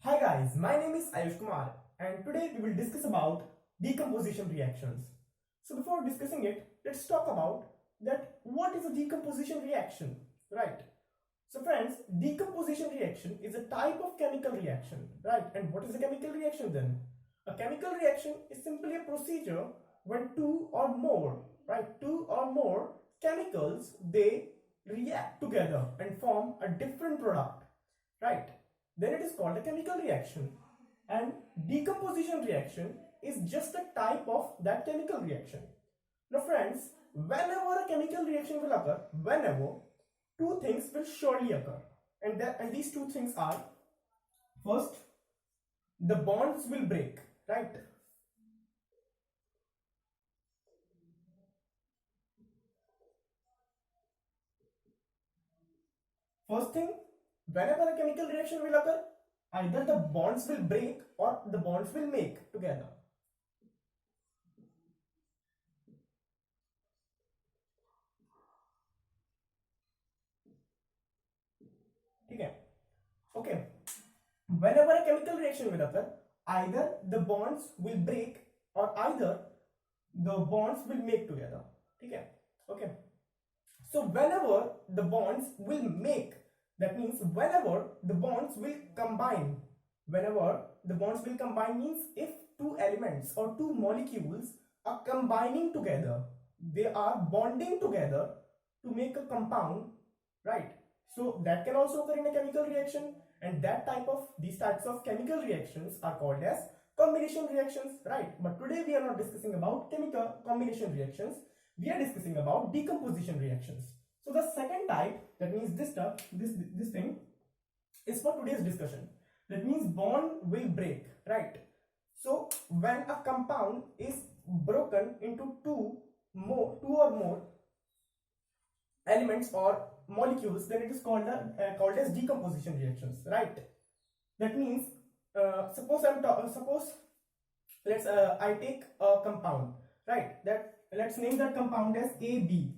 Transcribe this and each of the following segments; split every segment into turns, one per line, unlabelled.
Hi guys, my name is Ayush Kumar and today we will discuss about decomposition reactions. So before discussing it, let's talk about that what is a decomposition reaction, right? So friends, decomposition reaction is a type of chemical reaction, right? And what is a chemical reaction then? A chemical reaction is simply a procedure when two or more, right? Two or more chemicals, they react together and form a different product, right? Then it is called a chemical reaction. And decomposition reaction is just a type of that chemical reaction. Now friends, whenever a chemical reaction will occur, whenever, two things will surely occur. And these two things are, first, the bonds will break, right? First thing, whenever a chemical reaction will occur, either the bonds will break or the bonds will make together. Okay. Whenever a chemical reaction will occur, either the bonds will break or either the bonds will make together. Okay. So whenever the bonds will make, that means whenever the bonds will combine. Whenever the bonds will combine means if two elements or two molecules are combining together, they are bonding together to make a compound, right? So that can also occur in a chemical reaction, and these types of chemical reactions are called as combination reactions, right? But today we are not discussing about chemical combination reactions, we are discussing about decomposition reactions. So the second type, that means this stuff, this thing is for today's discussion. That means bond will break, right? So when a compound is broken into two or more elements or molecules, then it is called as decomposition reactions, right? That means suppose I take a compound, right? That let's name that compound as AB,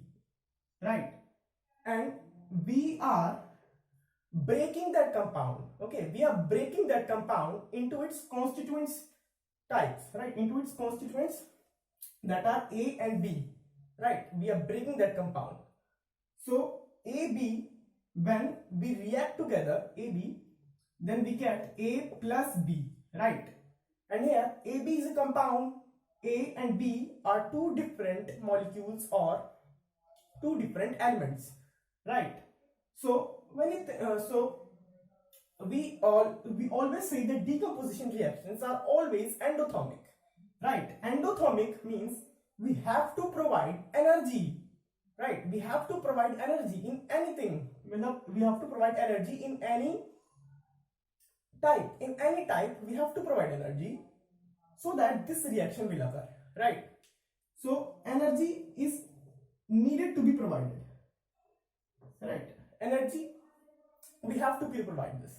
right? And we are breaking that compound. Okay, we are breaking that compound into its constituents types, right? Into its constituents that are A and B, right? We are breaking that compound. So AB, when we react together, AB, then we get A plus B, right? And here AB is a compound. A and B are two different molecules or two different elements, right? So we always say that decomposition reactions are always endothermic, right? Endothermic means we have to provide energy, right? We have to provide energy in anything. We have to provide energy in any type. In any type, we have to provide energy so that this reaction will occur, right? So energy is needed to be provided, right? Energy we have to provide this.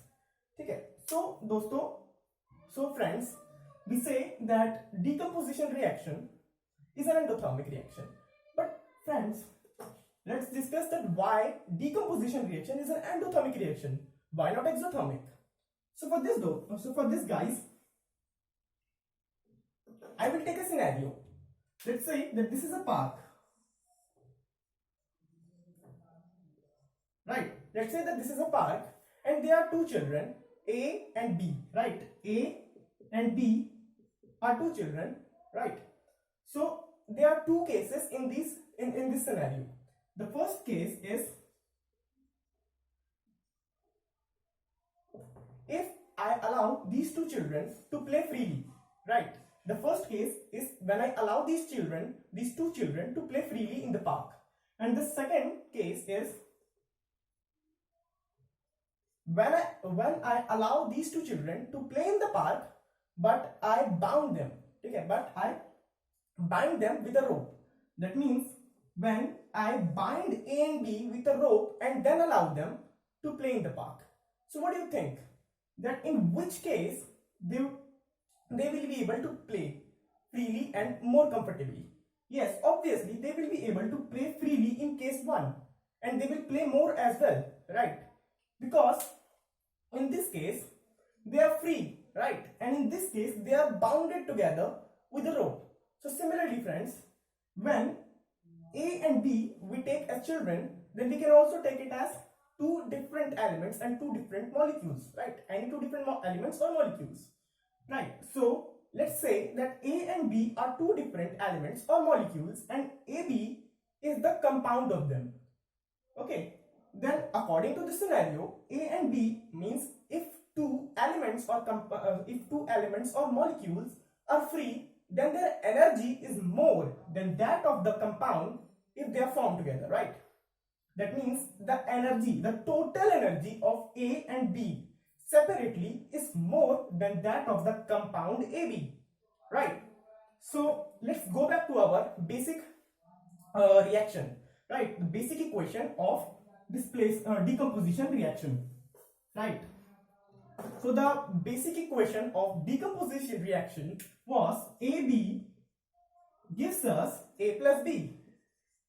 Okay. So दोस्तों, friends, we say that decomposition reaction is an endothermic reaction. But friends, let's discuss that why decomposition reaction is an endothermic reaction. Why not exothermic? So for this guys, I will take a scenario. Let's say that this is a park. Right. Let's say that this is a park and there are two children, A and B, right? A and B are two children, right? So there are two cases in this scenario. The first case is if I allow these two children to play freely, right? The first case is when I allow these two children to play freely in the park. And the second case is when I allow these two children to play in the park, but I bound them. Okay, but I bind them with a rope. That means when I bind A and B with a rope and then allow them to play in the park. So what do you think? That in which case they will be able to play freely and more comfortably? Yes, obviously they will be able to play freely in case 1 and they will play more as well, right? Because in this case they are are free, right? And in this case, they are bounded together with a rope. So similarly, friends, when A and B we take as children, then we can also take it as two different elements and two different molecules, right? Any two different elements or molecules, right? So let's say that A and B are two different elements or molecules, and AB is the compound of them. Okay, then according to this scenario, A and B means if two elements or molecules are free, then their energy is more than that of the compound if they are formed together, right? That means the energy, the total energy of A and B separately is more than that of the compound AB, right? So let's go back to our basic reaction, right? The basic equation of decomposition reaction, right? So the basic equation of decomposition reaction was AB gives us A plus B,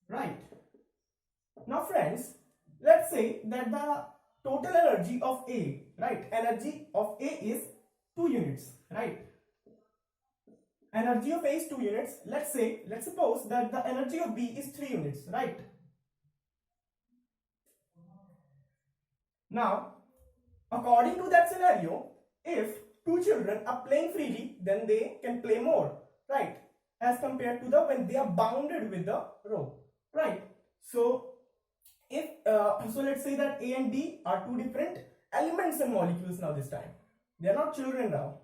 right? Now friends, let's say that the total energy of A, right? Energy of A is 2 units, right? Energy of A is 2 units. Let's suppose that the energy of B is 3 units, right? Now, according to that scenario, if two children are playing freely, then they can play more, right? As compared to when they are bounded with the rope, right? So if so let's say that A and B are two different elements and molecules now. This time they are not children now.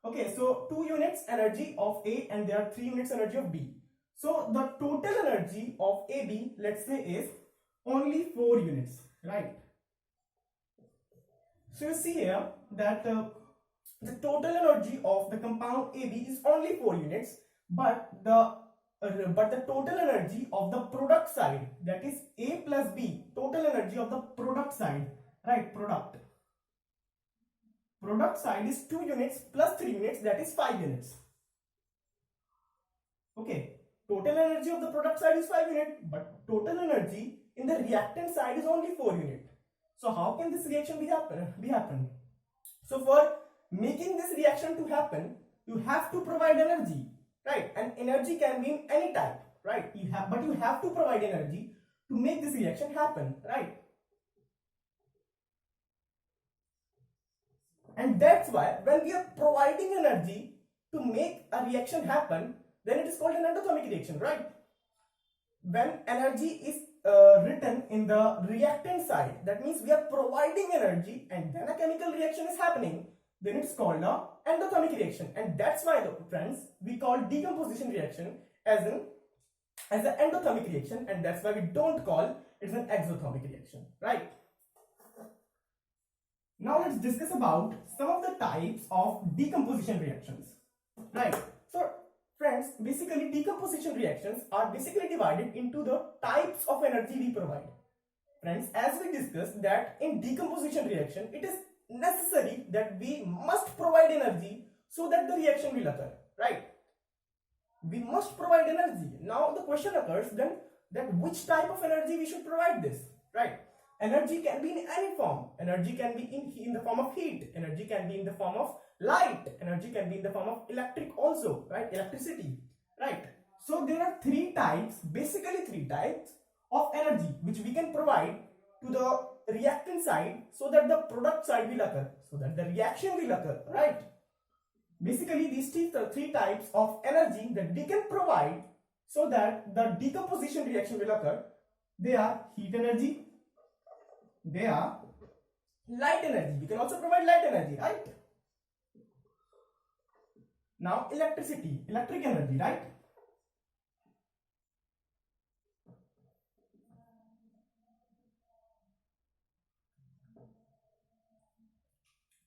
Okay, so 2 units energy of A and there are 3 units energy of B. So the total energy of AB, let's say, is only 4 units, right? So you see here that the total energy of the compound AB is only 4 units, but the total energy of the product side, that is A plus B, total energy of the product side, right? Product side is 2 units plus 3 units, that is 5 units. Okay, total energy of the product side is 5 units, but total energy in the reactant side is only 4 units. So how can this reaction be happen? So for making this reaction to happen, you have to provide energy, right? And energy can be in any type, right? But you have to provide energy to make this reaction happen, right? And that's why when we are providing energy to make a reaction happen, then it is called an endothermic reaction, right? When energy is written in the reactant side, that means we are providing energy and then a chemical reaction is happening, then it's called an endothermic reaction. And that's why, friends, we call decomposition reaction as an endothermic reaction, and that's why we don't call it an exothermic reaction, right? Now let's discuss about some of the types of decomposition reactions, right? So friends, basically decomposition reactions are basically divided into the types of energy we provide. Friends, as we discussed that in decomposition reaction, it is necessary that we must provide energy so that the reaction will occur, right? We must provide energy. Now the question occurs then that which type of energy we should provide this, right? Energy can be in any form. Energy can be in the form of heat. Energy can be in the form of light. Energy can be in the form of electric also, right? Electricity, right? So there are basically three types of energy which we can provide to the reactant side so that the product side will occur, so that the reaction will occur, right? Basically these three types of energy that we can provide so that the decomposition reaction will occur, they are heat energy, they are light energy. We can also provide light energy, right? Now electric energy, right?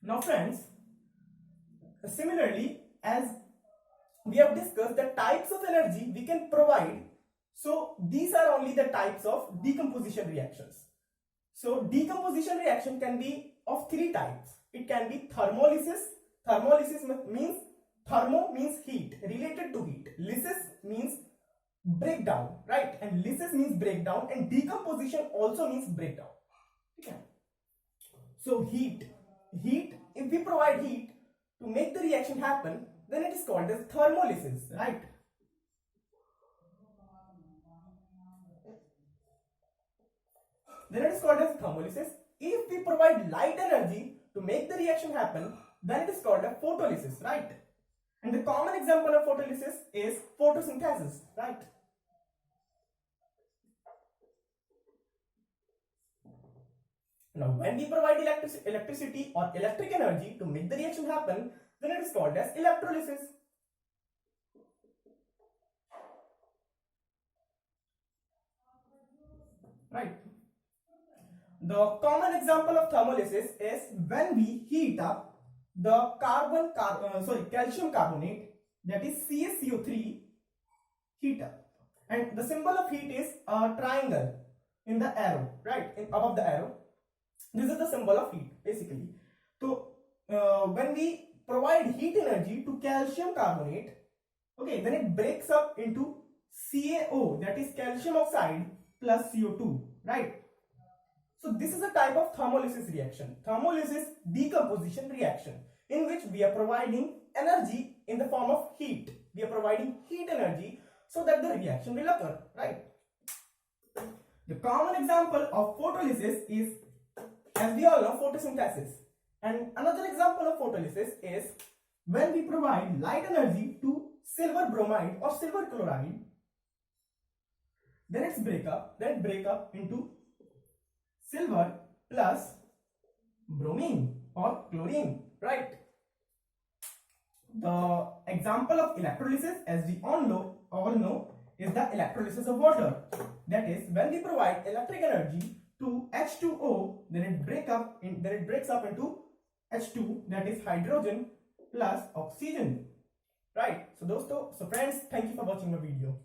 Now friends, similarly, as we have discussed the types of energy we can provide, so these are only the types of decomposition reactions. So decomposition reaction can be of 3 types. It can be thermolysis. Thermolysis means thermo means heat, related to heat. Lysis means breakdown, right? And lysis means breakdown, and decomposition also means breakdown. Okay. So heat if we provide heat to make the reaction happen, then it is called as thermolysis, right? Then it is called as thermolysis. If we provide light energy to make the reaction happen, then it is called as photolysis, right? And the common example of photolysis is photosynthesis, right? Now, when we provide electricity or electric energy to make the reaction happen, then it is called as electrolysis. Right. The common example of thermolysis is when we heat up the calcium carbonate, that is CaCO3, heat up, and the symbol of heat is a triangle in the arrow, right, above the arrow. This is the symbol of heat basically. So when we provide heat energy to calcium carbonate, okay, then it breaks up into CaO, that is calcium oxide, plus CO2, right? So this is a type of thermolysis reaction, thermolysis decomposition reaction, in which we are providing energy in the form of heat. We are providing heat energy so that the reaction will occur, right? The common example of photolysis is, as we all know, photosynthesis. And another example of photolysis is when we provide light energy to silver bromide or silver chloride, then it break up into silver plus bromine or chlorine, right? The example of electrolysis, as we all know, is the electrolysis of water. That is, when we provide electric energy to H2O, then it breaks up into H2, that is hydrogen plus oxygen, right? So friends, thank you for watching my video.